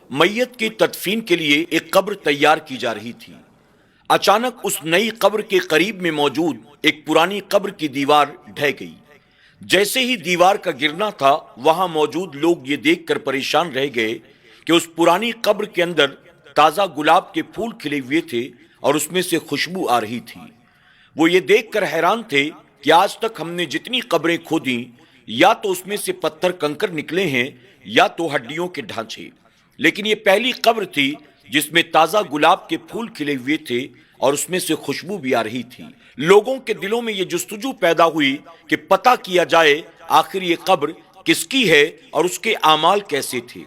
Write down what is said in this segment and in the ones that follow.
میت کی تدفین کے لیے ایک قبر تیار کی جا رہی تھی۔ اچانک اس نئی قبر کے قریب میں موجود ایک پرانی قبر کی دیوار ڈھہ گئی۔ جیسے ہی دیوار کا گرنا تھا، وہاں موجود لوگ یہ دیکھ کر پریشان رہ گئے کہ اس پرانی قبر کے اندر تازہ گلاب کے پھول کھلے ہوئے تھے اور اس میں سے خوشبو آ رہی تھی۔ وہ یہ دیکھ کر حیران تھے کہ آج تک ہم نے جتنی قبریں کھودیں، یا تو اس میں سے پتھر کنکر نکلے ہیں یا تو ہڈیوں کے ڈھانچے، لیکن یہ پہلی قبر تھی جس میں تازہ گلاب کے پھول کھلے ہوئے تھے اور اس میں سے خوشبو بھی آ رہی تھی۔ لوگوں کے دلوں میں یہ جستجو پیدا ہوئی کہ پتہ کیا جائے آخر یہ قبر کس کی ہے اور اس کے اعمال کیسے تھے۔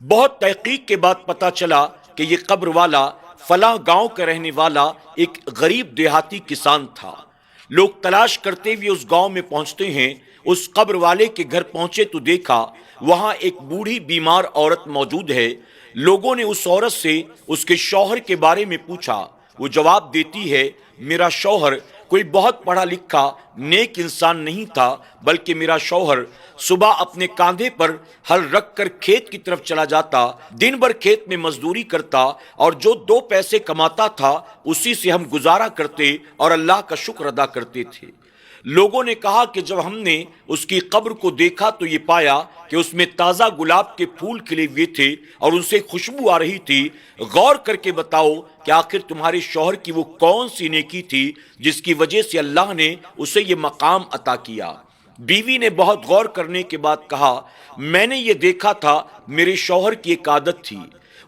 بہت تحقیق کے بعد پتہ چلا کہ یہ قبر والا فلاں گاؤں کا رہنے والا ایک غریب دیہاتی کسان تھا۔ لوگ تلاش کرتے ہوئے اس گاؤں میں پہنچتے ہیں۔ اس قبر والے کے گھر پہنچے تو دیکھا وہاں ایک بوڑھی بیمار عورت موجود ہے۔ لوگوں نے اس عورت سے اس کے شوہر کے بارے میں پوچھا۔ وہ جواب دیتی ہے، میرا شوہر کوئی بہت پڑھا لکھا نیک انسان نہیں تھا، بلکہ میرا شوہر صبح اپنے کاندھے پر ہل رکھ کر کھیت کی طرف چلا جاتا، دن بھر کھیت میں مزدوری کرتا اور جو 2 پیسے کماتا تھا اسی سے ہم گزارا کرتے اور اللہ کا شکر ادا کرتے تھے۔ لوگوں نے کہا کہ جب ہم نے اس کی قبر کو دیکھا تو یہ پایا کہ اس میں تازہ گلاب کے پھول کھلے ہوئے تھے اور ان سے خوشبو آ رہی تھی۔ غور کر کے بتاؤ کہ آخر تمہارے شوہر کی وہ کون سی نیکی تھی جس کی وجہ سے اللہ نے اسے یہ مقام عطا کیا؟ بیوی نے بہت غور کرنے کے بعد کہا، میں نے یہ دیکھا تھا میرے شوہر کی ایک عادت تھی،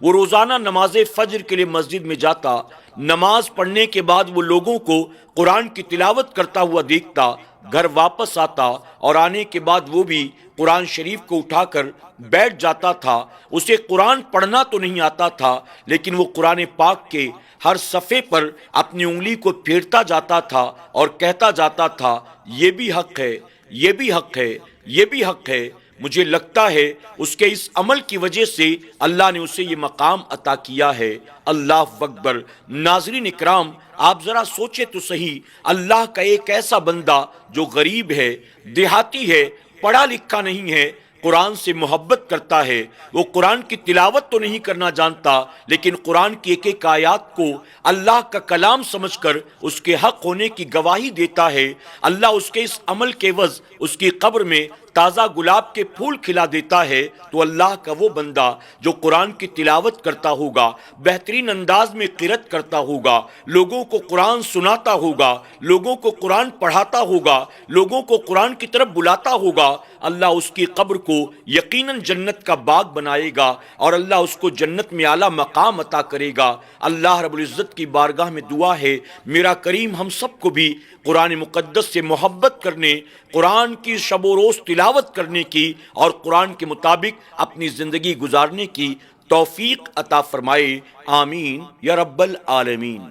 وہ روزانہ نماز فجر کے لیے مسجد میں جاتا، نماز پڑھنے کے بعد وہ لوگوں کو قرآن کی تلاوت کرتا ہوا دیکھتا، گھر واپس آتا اور آنے کے بعد وہ بھی قرآن شریف کو اٹھا کر بیٹھ جاتا تھا۔ اسے قرآن پڑھنا تو نہیں آتا تھا، لیکن وہ قرآن پاک کے ہر صفحے پر اپنی انگلی کو پھیرتا جاتا تھا اور کہتا جاتا تھا، یہ بھی حق ہے، یہ بھی حق ہے، یہ بھی حق ہے۔ مجھے لگتا ہے اس کے اس عمل کی وجہ سے اللہ نے اسے یہ مقام عطا کیا ہے۔ اللہ اکبر۔ ناظرین اکرام، آپ ذرا سوچے تو صحیح، اللہ کا ایک ایسا بندہ جو غریب ہے، دیہاتی ہے، پڑھا لکھا نہیں ہے، قرآن سے محبت کرتا ہے، وہ قرآن کی تلاوت تو نہیں کرنا جانتا، لیکن قرآن کی ایک ایک آیات کو اللہ کا کلام سمجھ کر اس کے حق ہونے کی گواہی دیتا ہے۔ اللہ اس کے اس عمل کے عوض اس کی قبر میں تازہ گلاب کے پھول کھلا دیتا ہے۔ تو اللہ کا وہ بندہ جو قرآن کی تلاوت کرتا ہوگا، بہترین انداز میں قرأت کرتا ہوگا، لوگوں کو قرآن سناتا ہوگا، لوگوں کو قرآن پڑھاتا ہوگا، لوگوں کو قرآن کی طرف بلاتا ہوگا، اللہ اس کی قبر کو یقیناً جنت کا باغ بنائے گا اور اللہ اس کو جنت میں اعلیٰ مقام عطا کرے گا۔ اللہ رب العزت کی بارگاہ میں دعا ہے، میرا کریم ہم سب کو بھی قرآن مقدس سے محبت کرنے، قرآن کی شب و روز تلاوت کرنے کی اور قرآن کے مطابق اپنی زندگی گزارنے کی توفیق عطا فرمائے۔ آمین یا رب العالمین۔